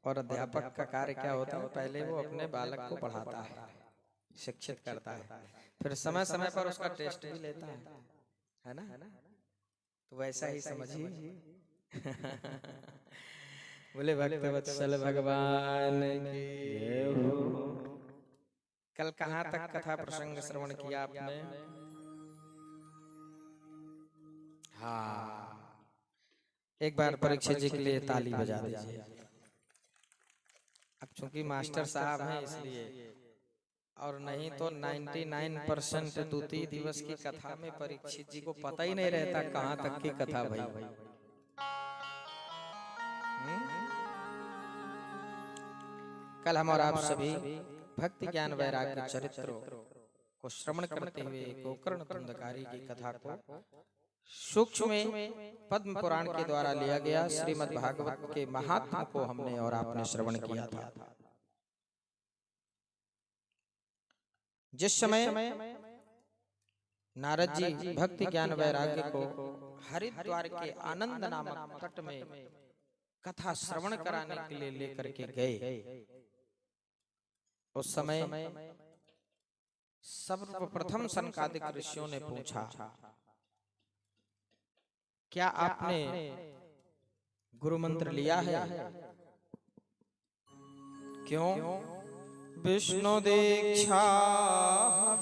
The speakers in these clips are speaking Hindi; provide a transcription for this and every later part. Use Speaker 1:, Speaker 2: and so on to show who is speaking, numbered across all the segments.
Speaker 1: और अध्यापक का कार्य क्या होता है, पहले वो अपने बालक को पढ़ाता है, शिक्षित करता है, फिर समय समय पर उसका टेस्ट भी लेता है ना। तो वैसा ही समझिए। बोले भक्त वत्सल भगवान की जय हो। कल कहाँ तक कथा प्रसंग श्रवण किया आपने? हाँ, एक बार परीक्षित जी के लिए ताली बजा दीजिए। अब चूंकि मास्टर साहब हैं इसलिए, और नहीं तो 99% द्वितीय दिवस की कथा में परीक्षित जी को पता ही नहीं रहता कहाँ तक की कथा भाई। कल हम और आप सभी भक्ति ज्ञान वैराग्य चरित्रों को श्रवण करते हुए गोकर्ण तुंदकारी की कथा को सूक्ष्म में पद्म पुराण के द्वारा लिया गया श्रीमद् भागवत के महात्म को हमने और आपने श्रवण किया था। जिस समय नारद जी भक्ति ज्ञान वैराग्य को हरिद्वार के आनंद नामक तट में कथा श्रवण कराने के लिए लेकर के गए, उस समय सर्वप्रथम सनकादिक ऋषियों ने पूछा, क्या आपने गुरु मंत्र लिया है? क्यों? विष्णु दीक्षा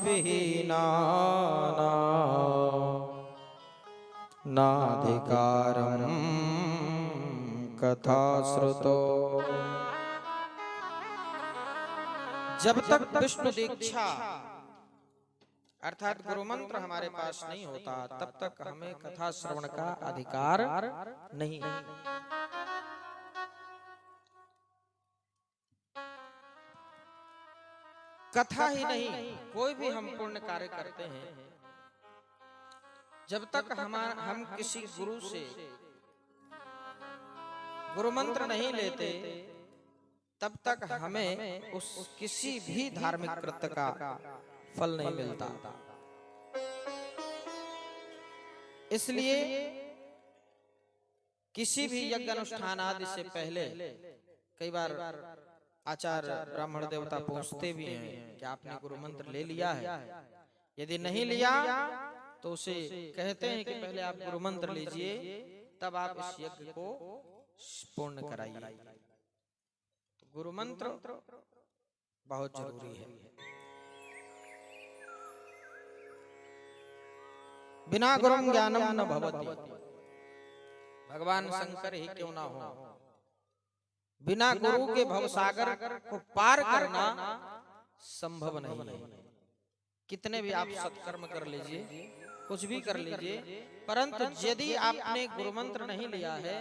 Speaker 1: विहीना नाधिकारं कथा श्रुतो। जब तक विष्णु दीक्षा अर्थात गुरु मंत्र हमारे पास नहीं होता, तब तक हमें कथा श्रवण का अधिकार नहीं। कथा ही नहीं, कोई भी हम पुण्य कार्य करते हैं, जब तक हम किसी गुरु से गुरु मंत्र नहीं लेते, तब तक हमें उस किसी भी धार्मिक कृत्य का फल नहीं मिलता। इसलिए किसी भी यज्ञ अनुष्ठान आदि से पहले कई बार आचार्य ब्राह्मण देवता पूछते भी हैं कि आपने गुरु मंत्र ले लिया है? यदि नहीं लिया तो उसे कहते हैं कि पहले आप गुरु मंत्र लीजिए, तब आप इस यज्ञ को पूर्ण कराइए। तो गुरु मंत्र बहुत जरूरी है। बिना गुरुम ज्ञानम न भवति। भगवान शंकर ही क्यों ना हो, बिना गुरु के भवसागर को पार करना संभव नहीं है। कितने भी आप सत्कर्म कर लीजिए, कुछ भी कर लीजिए, परंतु यदि आपने गुरु मंत्र नहीं लिया है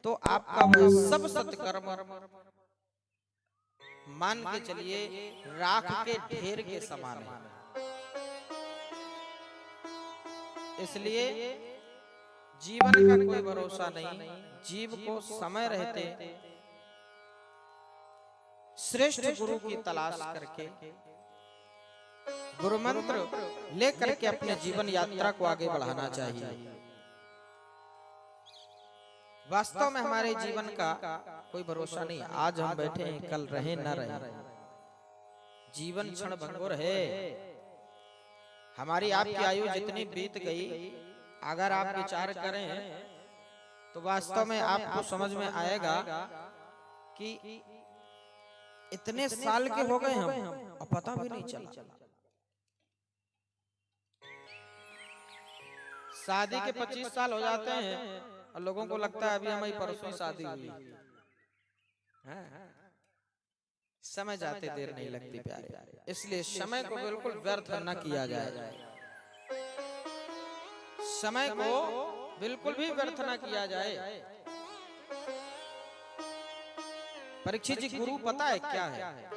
Speaker 1: तो आपका वह सब सत्कर्म मान के चलिए राख के ढेर के समान है। इसलिए जीवन का कोई भरोसा नहीं। जीव को समय रहते श्रेष्ठ गुरु की तलाश करके गुरु मंत्र लेकर के अपने जीवन यात्रा को आगे बढ़ाना चाहिए। वास्तव में हमारे जीवन का कोई भरोसा नहीं। आज हम बैठे हैं, कल रहे न रहे। जीवन क्षण भंगुर है। हमारी आपकी आयु जितनी बीत गई, अगर आप विचार करें तो वास्तव में आपको समझ में आएगा कि इतने साल के हो गए हम और पता भी नहीं चला। शादी के 25 साल हो जाते हैं और लोगों को लगता है अभी हमारी परसों ही शादी हुई। समय जाते देर नहीं लगती प्यारे। इसलिए समय को बिल्कुल व्यर्थ न किया जाए। समय को बिल्कुल भी व्यर्थ न किया जाए। परीक्षित जी, गुरु पता है क्या है?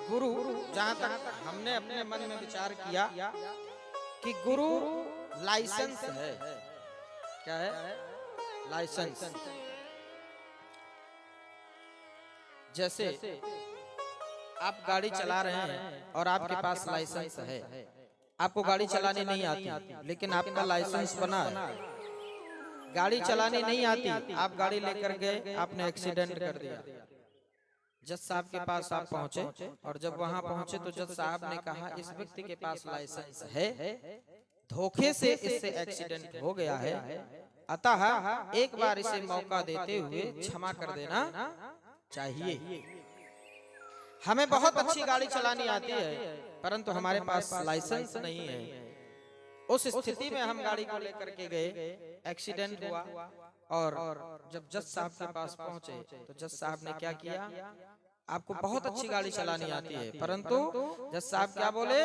Speaker 1: गुरु, जहां तक हमने अपने मन में विचार किया कि गुरु लाइसेंस है। क्या है? लाइसेंस। जैसे आप गाड़ी चला रहे हैं और आपके पास लाइसेंस है, आपको गाड़ी चलानी नहीं आती, लेकिन आपका लाइसेंस बना है, गाड़ी चलानी नहीं आती, आप गाड़ी लेकर गए, आपने एक्सीडेंट कर दिया, जज साहब के पास आप पहुंचे, और जब वहां पहुंचे तो जज साहब ने कहा इस व्यक्ति के पास लाइसेंस है, धोखे से इससे एक्सीडेंट हो गया है, अतः एक बार इसे मौका देते हुए क्षमा कर देना चाहिए। हमें बहुत अच्छी गाड़ी चलानी आती है, परंतु हमारे पास लाइसेंस नहीं है। उस स्थिति में हम गाड़ी को लेकर के गए, एक्सीडेंट हुआ, और जब जज साहब के पास पहुंचे तो जज साहब ने क्या किया, आपको बहुत अच्छी गाड़ी चलानी आती है, परंतु जज साहब क्या बोले,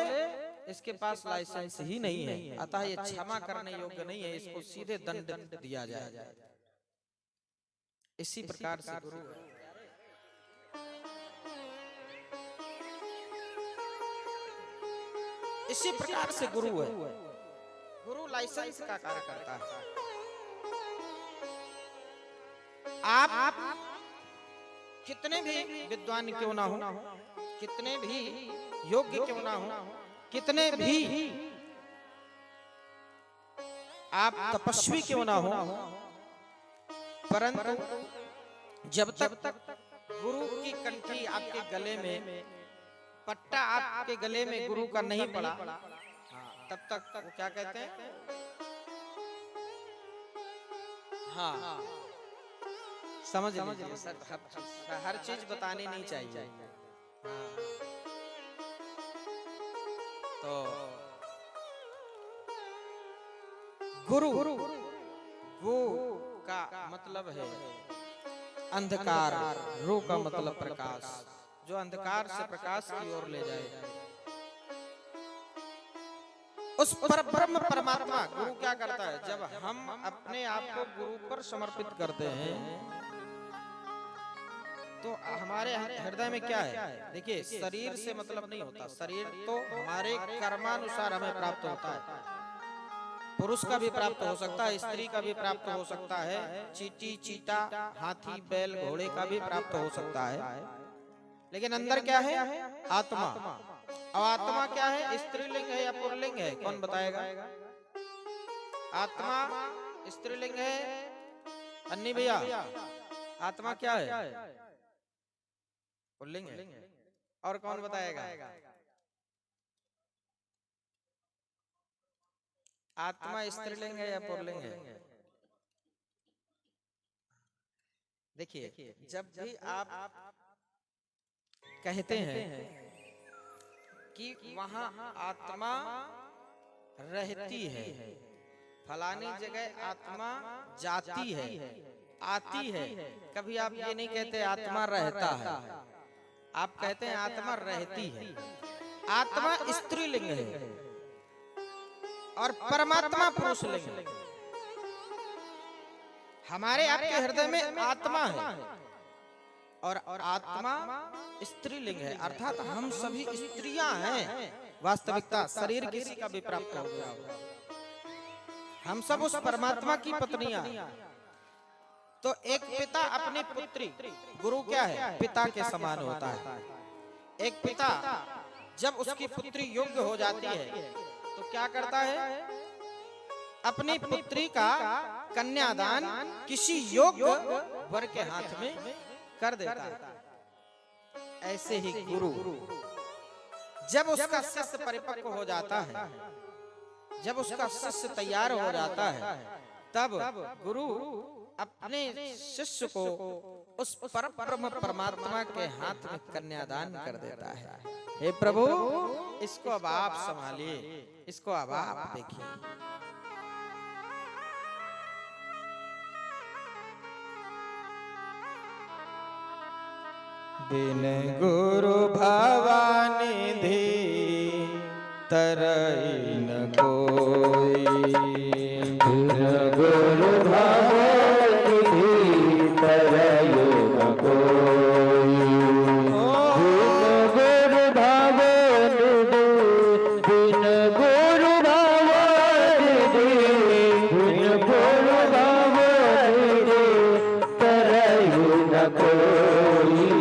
Speaker 1: इसके पास लाइसेंस ही नहीं है, अतः ये क्षमा करने योग्य नहीं है, इसको सीधे दंड दिया जाए। इसी प्रकार से गुरु है। इसी प्रकार से गुरु है। गुरु लाइसेंस का कार्य करता है। आप कितने भी विद्वान क्यों ना हो, कितने भी योग्य क्यों ना हो, कितने भी आप तपस्वी क्यों ना हो, परंतु जब तक गुरु की कंठी आपके गले में, पट्टा आपके गले में गुरु का नहीं पड़ा, तब तक वो क्या कहते हैं, हाँ समझ लीजिए सर, हर चीज बतानी नहीं चाहिए। तो गुरु गो का मतलब है अंधकार, रू का मतलब प्रकाश, जो अंधकार से प्रकाश की ओर ले जाए। उस परब्रह्म परमात्मा गुरु क्या करता है, जब हम अपने आप को गुरु पर समर्पित करते हैं तो हमारे हृदय में क्या है, देखिए शरीर से मतलब नहीं होता, शरीर तो हमारे कर्मानुसार हमें प्राप्त होता है, पुरुष का भी प्राप्त हो सकता है, स्त्री का भी प्राप्त हो सकता है, चींटी चीता हाथी बैल घोड़े का भी प्राप्त हो सकता है, लेकिन अंदर क्या है, आत्मा। अब आत्मा क्या है, स्त्रीलिंग है या पुल्लिंग है, कौन बताएगा? आत्मा स्त्रीलिंग है अन्नी भैया, आत्मा क्या है, पुल्लिंग है, और कौन बताएगा? आत्मा स्त्रीलिंग है या पुल्लिंग है? देखिए जब भी आप कहते हैं कि वहां आत्मा रहती है, फलानी जगह आत्मा जाती है, आती है, कभी आप ये नहीं कहते आत्मा रहता है, आप कहते हैं आत्मा रहती है। आत्मा स्त्रीलिंग है और परमात्मा पुरुषलिंग है। हमारे आपके हृदय में आत्मा है और आत्मा स्त्रीलिंग है, अर्थात हम सभी स्त्रियां हैं। वास्तविकता शरीर किसी का भी प्राप्त हो गया, हम सब उस परमात्मा की पत्नियां। तो एक पिता अपनी पुत्री, गुरु क्या है, पिता के समान होता है। एक पिता जब उसकी पुत्री योग्य हो जाती है तो क्या करता है, अपनी पुत्री का कन्यादान किसी योग्य वर के हाथ में कर देता है। ऐसे ही गुरु जब उसका शिष्य परिपक्व हो जाता है, जब उसका शिष्य तैयार हो जाता है, तब गुरु अपने शिष्य को उस परब्रह्म परमात्मा के हाथ में कन्यादान कर देता है। हे प्रभु, इसको अब आप संभालिए, इसको अब आप देखिए। बिन गुरु भवानिधि तरई न कोई, बिन गुरु भवानिधि तरई न कोई, बिन गुरु भवानिधि, बिन गुरु भवानिधि, बिन गुरु भवानिधि तरई न कोई।